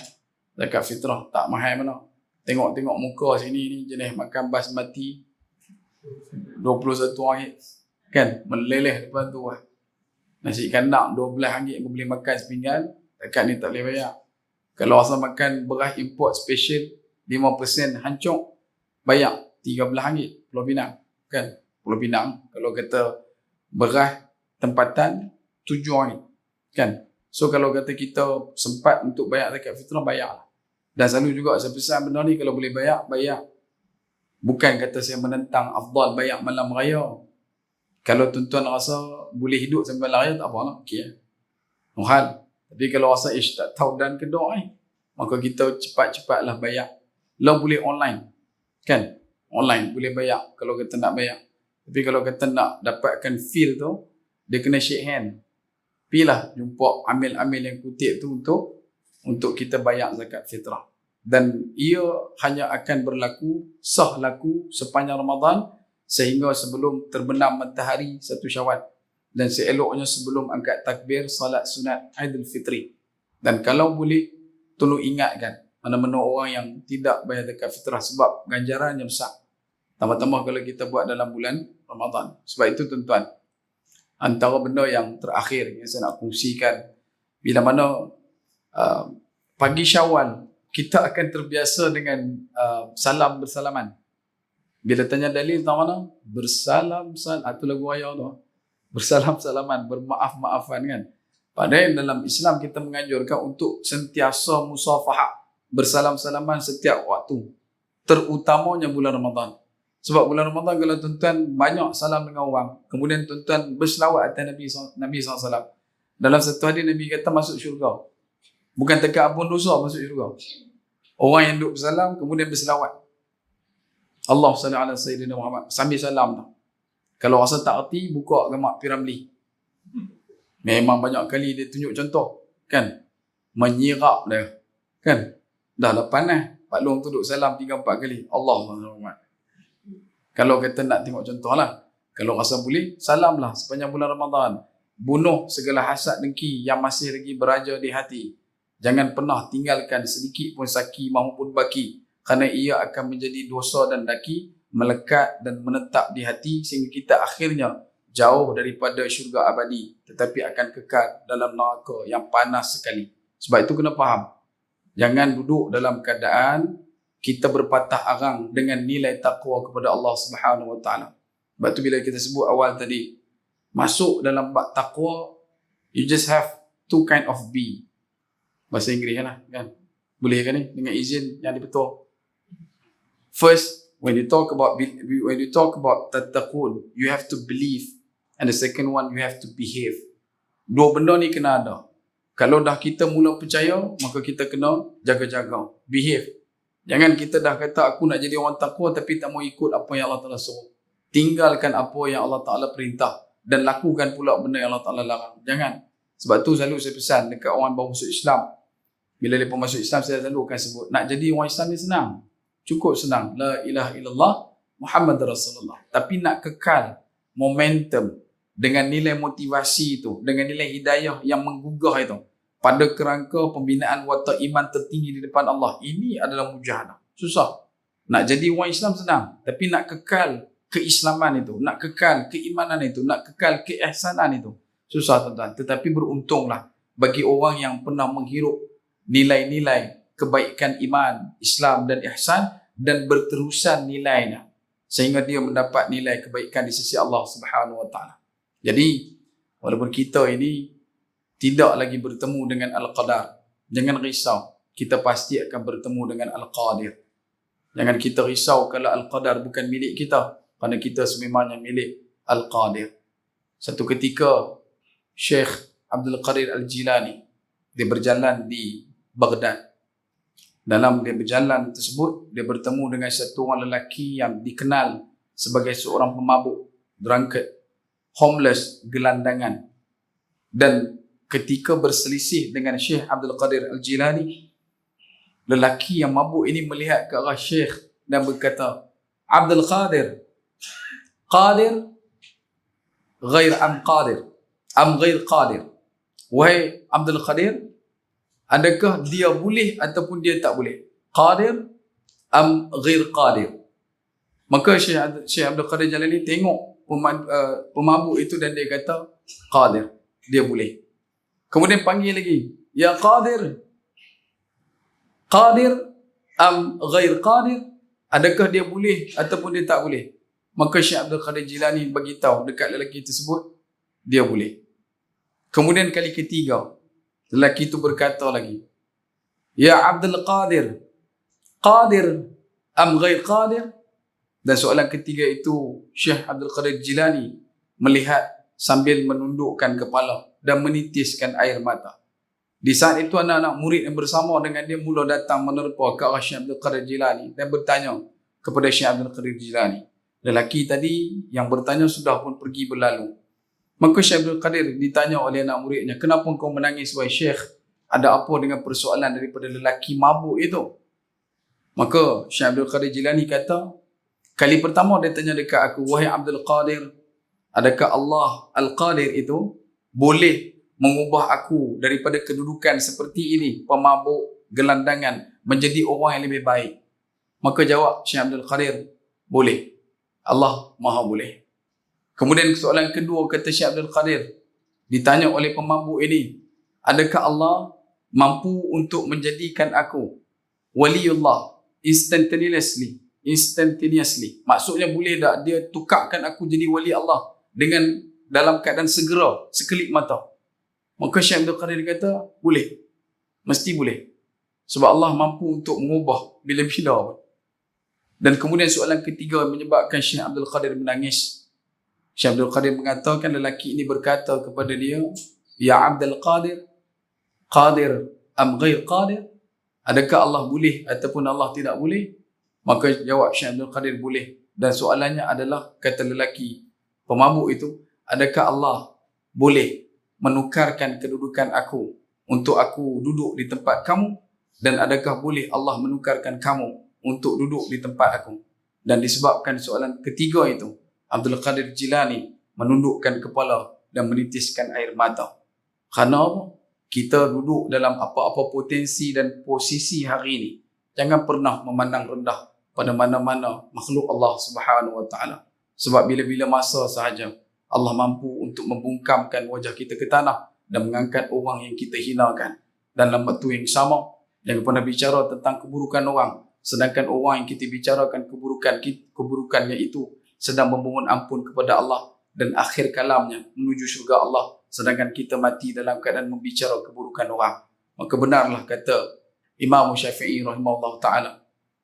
zakat fitrah tak mahal mana. Tengok-tengok muka sini ni jenis makan basmati 21 ringgit. Kan, meleleh depan tu lah. Nasi kandang 12 ringgit pun boleh makan sepinggan, dekat ni tak boleh bayar. Kalau asal makan beras import special 5% hancur, bayar 13 ringgit Pulau Pinang. Kan, Pulau Pinang kalau kata beras tempatan 7 ringgit. Kan, so kalau kata kita sempat untuk bayar zakat fitrah, bayar. Dan selalu juga saya pesan benda ni, kalau boleh bayar, bayar. Bukan kata saya menentang afdal bayar malam raya. Kalau tuan-tuan rasa boleh hidup sampai malam raya, tak apa lah, okey. No hal. Tapi kalau rasa tak tahu dan kedok maka kita cepat-cepatlah bayar. Lah boleh online. Kan? Online boleh bayar kalau kata nak bayar. Tapi kalau kata nak dapatkan feel tu, dia kena shake hand. Pilah jumpa amil-amil yang kutip tu untuk kita bayar zakat fitrah. Dan ia hanya akan berlaku, sah laku sepanjang Ramadan sehingga sebelum terbenam matahari 1 Syawal. Dan seeloknya sebelum angkat takbir salat sunat Aidil Fitri. Dan kalau boleh, tolong ingatkan mana-mana orang yang tidak bayar zakat fitrah sebab ganjarannya besar. Tambah-tambah kalau kita buat dalam bulan Ramadan. Sebab itu tuan-tuan, antara benda yang terakhir yang saya nak kongsikan, bila mana pagi Syawal kita akan terbiasa dengan salam bersalaman. Bila tanya dalil tentang mana? Bersalam, itu lagu ayah tu. Bersalam-salaman, bermaaf-maafan kan. Padahal dalam Islam kita menganjurkan untuk sentiasa musafahah, bersalam-salaman setiap waktu, terutamanya bulan Ramadan. Sebab bulan Ramadan kalau tuan-tuan banyak salam dengan orang, kemudian tuan-tuan berselawat atas Nabi SAW. Dalam satu hadis Nabi kata masuk syurga. Bukan dekat ampun dosa masuk syurga. Orang yang duduk bersalam kemudian berselawat. Allah salli ala Sayyidina Muhammad. Sambil salam tu. Kalau rasa tak erti, buka Gamak Piramli. Memang banyak kali dia tunjuk contoh. Kan? Menyirap dia. Kan? Dah lepas lah. Pak Long tu duduk salam 3-4 kali. Allah Muhammad. Kalau kata nak tengok contoh lah. Kalau rasa boleh, salamlah sepanjang bulan Ramadan. Bunuh segala hasad dengki yang masih lagi beraja di hati. Jangan pernah tinggalkan sedikit pun saki maupun baki. Kerana ia akan menjadi dosa dan daki, melekat dan menetap di hati sehingga kita akhirnya jauh daripada syurga abadi. Tetapi akan kekal dalam neraka yang panas sekali. Sebab itu kena faham. Jangan duduk dalam keadaan kita berpatah arang dengan nilai takwa kepada Allah Subhanahu Wa Taala. Sebab tu bila kita sebut awal tadi, masuk dalam bab takwa, you just have two kind of be. Bahasa Inggeris lah, kan? Boleh kan ni? Dengan izin yang dibetul. First, when you talk about tattaqun, you have to believe, and the second one, you have to behave. Dua benda ni kena ada. Kalau dah kita mula percaya, maka kita kena jaga-jaga, behave. Jangan kita dah kata aku nak jadi orang takwa tapi tak mau ikut apa yang Allah Ta'ala suruh. Tinggalkan apa yang Allah Ta'ala perintah dan lakukan pula benda yang Allah Ta'ala larang. Jangan. Sebab tu selalu saya pesan dekat orang baru masuk Islam. Bila mereka masuk Islam, saya selalu akan sebut, nak jadi orang Islam ni senang. Cukup senang. La ilaha illallah Muhammad Rasulullah. Tapi nak kekal momentum dengan nilai motivasi itu, dengan nilai hidayah yang menggugah itu, pada kerangka pembinaan watak iman tertinggi di depan Allah. Ini adalah mujahadah. Susah. Nak jadi orang Islam senang. Tapi nak kekal keislaman itu, nak kekal keimanan itu, nak kekal keihsanan itu, susah tuan-tuan. Tetapi beruntunglah bagi orang yang pernah menghirup nilai-nilai kebaikan iman, Islam dan ihsan dan berterusan nilainya. Sehingga dia mendapat nilai kebaikan di sisi Allah Subhanahu Wa Taala. Jadi, walaupun kita ini tidak lagi bertemu dengan Al-Qadar, jangan risau. Kita pasti akan bertemu dengan Al-Qadir. Jangan kita risau kalau Al-Qadar bukan milik kita, kerana kita sememangnya milik Al-Qadir. Satu ketika, Syekh Abdul Qadir Al-Jilani, dia berjalan di Baghdad. Dalam dia berjalan tersebut, dia bertemu dengan satu orang lelaki yang dikenal sebagai seorang pemabuk, drunkard, homeless, gelandangan. Dan ketika berselisih dengan Syekh Abdul Qadir Al-Jilani, lelaki yang mabuk ini melihat ke arah Syekh dan berkata, Abdul Qadir, Qadir ghair am Qadir, am ghair Qadir. Wahai Abdul Qadir, adakah dia boleh ataupun dia tak boleh? Qadir am ghair Qadir. Maka Syekh Abdul Qadir Jalani tengok pemabuk itu dan dia kata, Qadir, dia boleh. Kemudian panggil lagi, Ya Qadir, Qadir am ghair Qadir. Adakah dia boleh ataupun dia tak boleh? Maka Syekh Abdul Qadir Jilani beritahu dekat lelaki tersebut, dia boleh. Kemudian kali ketiga, lelaki itu berkata lagi, Ya Abdul Qadir, Qadir am ghair Qadir. Dan soalan ketiga itu, Syekh Abdul Qadir Jilani melihat sambil menundukkan kepala dan menitiskan air mata. Di saat itu anak-anak murid yang bersama dengan dia mula datang menerpa ke arah Syekh Abdul Qadir Jilani dan bertanya kepada Syekh Abdul Qadir Jilani. Lelaki tadi yang bertanya sudah pun pergi berlalu. Maka Syekh Abdul Qadir ditanya oleh anak muridnya, kenapa kau menangis wahai Syekh? Ada apa dengan persoalan daripada lelaki mabuk itu? Maka Syekh Abdul Qadir Jilani kata, kali pertama dia tanya dekat aku, wahai Abdul Qadir, adakah Allah Al-Qadir itu boleh mengubah aku daripada kedudukan seperti ini, pemabuk, gelandangan, menjadi orang yang lebih baik? Maka jawab Syekh Abdul Qadir, boleh. Allah Maha boleh. Kemudian soalan kedua kata Syekh Abdul Qadir, ditanya oleh pemabuk ini, adakah Allah mampu untuk menjadikan aku waliullah instantaneously? Maksudnya boleh tak dia tukarkan aku jadi wali Allah dengan dalam keadaan segera, sekelip mata? Maka Syekh Abdul Qadir kata, boleh. Mesti boleh. Sebab Allah mampu untuk mengubah bila-bila. Dan kemudian soalan ketiga yang menyebabkan Syekh Abdul Qadir menangis. Syekh Abdul Qadir mengatakan lelaki ini berkata kepada dia, Ya Abdul Qadir, Qadir am ghair Qadir? Adakah Allah boleh ataupun Allah tidak boleh? Maka jawab Syekh Abdul Qadir boleh. Dan soalannya adalah, kata lelaki pemabuk itu, adakah Allah boleh menukarkan kedudukan aku untuk aku duduk di tempat kamu? Dan adakah boleh Allah menukarkan kamu untuk duduk di tempat aku? Dan disebabkan soalan ketiga itu, Abdul Qadir Jilani menundukkan kepala dan menitiskan air mata. Kerana apa? Kita duduk dalam apa-apa potensi dan posisi hari ini, jangan pernah memandang rendah pada mana-mana makhluk Allah Subhanahu Wa Taala. Sebab bila-bila masa sahaja Allah mampu untuk membungkamkan wajah kita ke tanah dan mengangkat orang yang kita hinakan. Dan dalam waktu yang sama, jangan pernah bicara tentang keburukan orang, sedangkan orang yang kita bicarakan keburukannya itu sedang memohon ampun kepada Allah dan akhir kalamnya menuju syurga Allah, sedangkan kita mati dalam keadaan membicara keburukan orang. Maka benarlah kata Imam Syafi'i rahimahullah ta'ala,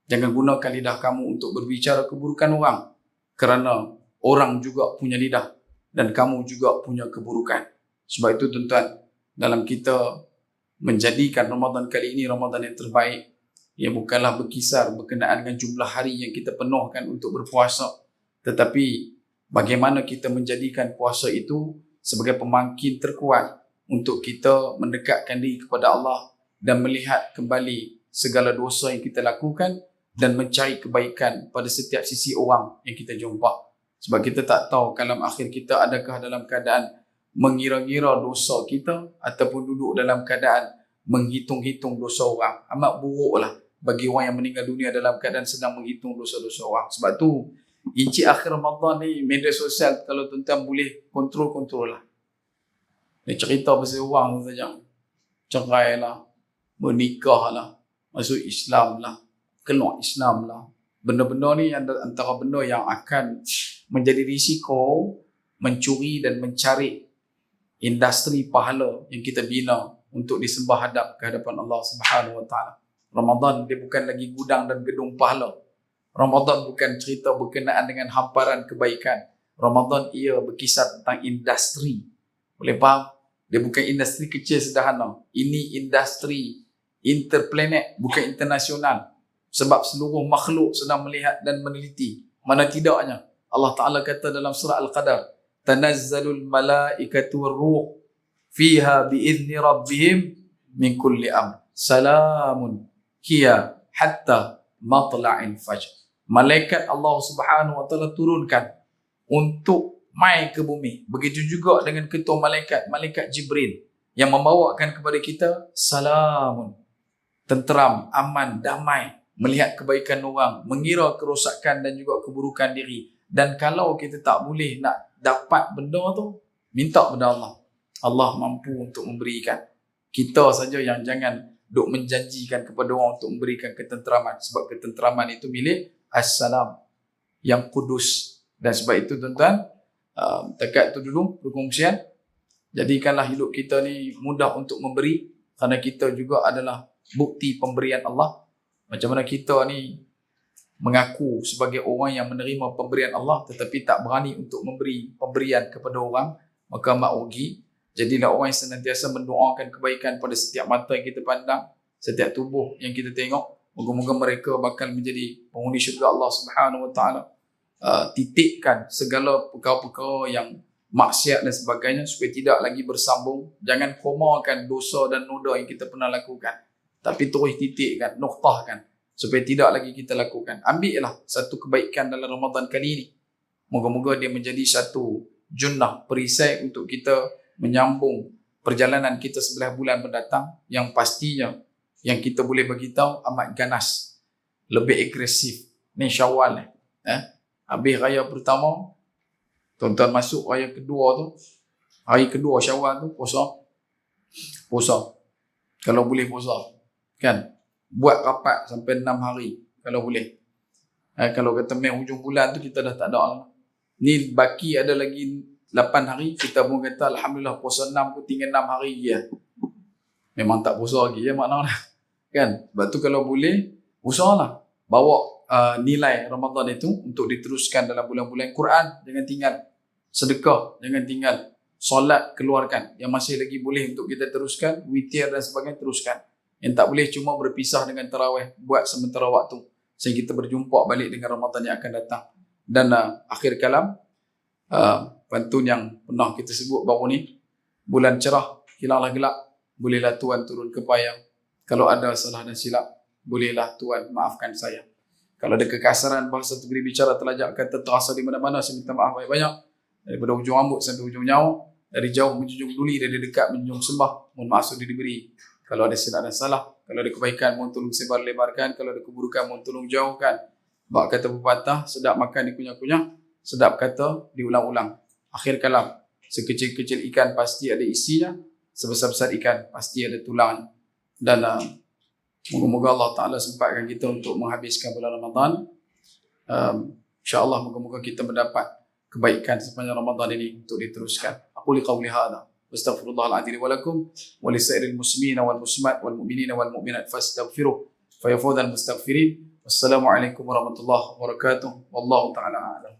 jangan gunakan lidah kamu untuk berbicara keburukan orang, kerana orang juga punya lidah dan kamu juga punya keburukan. Sebab itu tuan-tuan, dalam kita menjadikan Ramadan kali ini Ramadan yang terbaik, ia bukanlah berkisar berkenaan dengan jumlah hari yang kita penuhkan untuk berpuasa, tetapi bagaimana kita menjadikan puasa itu sebagai pemangkin terkuat untuk kita mendekatkan diri kepada Allah dan melihat kembali segala dosa yang kita lakukan dan mencari kebaikan pada setiap sisi orang yang kita jumpa. Sebab kita tak tahu kalam akhir kita adakah dalam keadaan mengira-ngira dosa kita ataupun duduk dalam keadaan menghitung-hitung dosa orang. Amat buruklah bagi orang yang meninggal dunia dalam keadaan sedang menghitung dosa-dosa orang. Sebab tu inci akhir Ramadan ni, media sosial kalau tuan-tuan boleh kontrol lah. Dia cerita pasal orang saja. Cerai lah, menikah lah, masuk Islam lah, keluar Islam lah. Benda-benda ni antara benda yang akan menjadi risiko mencuri dan mencari industri pahala yang kita bina untuk disembah hadap ke hadapan Allah Subhanahu Wa Taala. Ramadan dia bukan lagi gudang dan gedung pahala. Ramadan bukan cerita berkenaan dengan hamparan kebaikan. Ramadan ia berkisar tentang industri. Boleh faham? Dia bukan industri kecil sederhana. Ini industri interplanet, bukan internasional. Sebab seluruh makhluk sedang melihat dan meneliti. Mana tidaknya Allah Ta'ala kata dalam surah Al-Qadar, Tanazzalul malaikatu war-ruh fiha bi'izni rabbihim min kulli amr. Salamun hiya hatta matla'il fajr. Malaikat Allah Subhanahu Wa Ta'ala turunkan untuk mai ke bumi. Begitu juga dengan ketua malaikat, Malaikat Jibril, yang membawakan kepada kita salamun, tenteram, aman, damai, melihat kebaikan orang, mengira kerosakan dan juga keburukan diri. Dan kalau kita tak boleh nak dapat benda tu, minta kepada Allah. Allah mampu untuk memberikan. Kita saja yang jangan duk menjanjikan kepada orang untuk memberikan ketenteraman. Sebab ketenteraman itu milik As-Salam yang kudus. Dan sebab itu tuan-tuan, dekat tu dulu perkongsian. Jadikanlah hidup kita ni mudah untuk memberi, kerana kita juga adalah bukti pemberian Allah. Macam mana kita ni mengaku sebagai orang yang menerima pemberian Allah tetapi tak berani untuk memberi pemberian kepada orang, maka amat rugi. Jadilah orang yang senantiasa mendoakan kebaikan pada setiap mata yang kita pandang, setiap tubuh yang kita tengok. Moga-moga mereka bakal menjadi penghuni syurga Allah Subhanahu Wa Taala. Titikkan segala perkara-perkara yang maksiat dan sebagainya supaya tidak lagi bersambung. Jangan komakan dosa dan noda yang kita pernah lakukan, tapi terus titikkan, noktahkan supaya tidak lagi kita lakukan. Ambillah satu kebaikan dalam Ramadan kali ini. Moga-moga dia menjadi satu junnah, perisai untuk kita menyambung perjalanan kita 11 bulan mendatang, yang pastinya yang kita boleh beritahu amat ganas, lebih agresif. Ni Syawal habis raya pertama, tuan-tuan masuk raya kedua tu, hari kedua Syawal tu puasa. Kalau boleh puasa, kan? Buat rapat sampai 6 hari kalau boleh. Kalau kata main hujung bulan tu kita dah tak ada lah. Ni baki ada lagi 8 hari, kita pun kata Alhamdulillah puasa 6 pun tinggal 6 hari je. Memang tak puasa lagi ya maknanya. Kan? Sebab tu kalau boleh, usahalah. Bawa nilai Ramadan itu untuk diteruskan dalam bulan-bulan Quran. Jangan tinggal sedekah, jangan tinggal solat, keluarkan. Yang masih lagi boleh untuk kita teruskan, witir dan sebagainya, teruskan. Yang tak boleh cuma berpisah dengan tarawih, buat sementara waktu. Sehingga kita berjumpa balik dengan Ramadan yang akan datang. Dan akhir kalam, pantun yang pernah kita sebut baru ni, bulan cerah, hilanglah gelap, bolehlah Tuhan turun ke payang. Kalau ada salah dan silap, bolehlah Tuhan maafkan saya. Kalau ada kekasaran bahasa tu bicara terlajak kata terasa di mana-mana, saya minta maaf banyak-banyak. Daripada ujung rambut sampai ujung nyawa, dari jauh menjunjung duli, dari dekat menjunjung sembah, mohon maaf sudah diberi. Kalau ada silap dan salah, kalau ada kebaikan, mohon tolong sebar-lebarkan. Kalau ada keburukan, mohon tolong jauhkan. Bak kata pepatah, sedap makan dikunyah-kunyah, sedap kata diulang-ulang. Akhir kalam, sekecil-kecil ikan pasti ada isinya, sebesar-besar ikan pasti ada tulangnya. Dan moga-moga Allah Ta'ala sempatkan kita untuk menghabiskan bulan Ramadan. InsyaAllah moga-moga kita mendapat kebaikan sepanjang Ramadan ini untuk diteruskan. Aku liqawli hadha. Astaghfirullahaladzim wa lakum wa lisairil muslimina wal muslimat wal mu'minina wal mu'minat fastaghfiruh fayafudhal mustaghfirin. Wassalamualaikum warahmatullahi wabarakatuh. Wallahu ta'ala a'lam.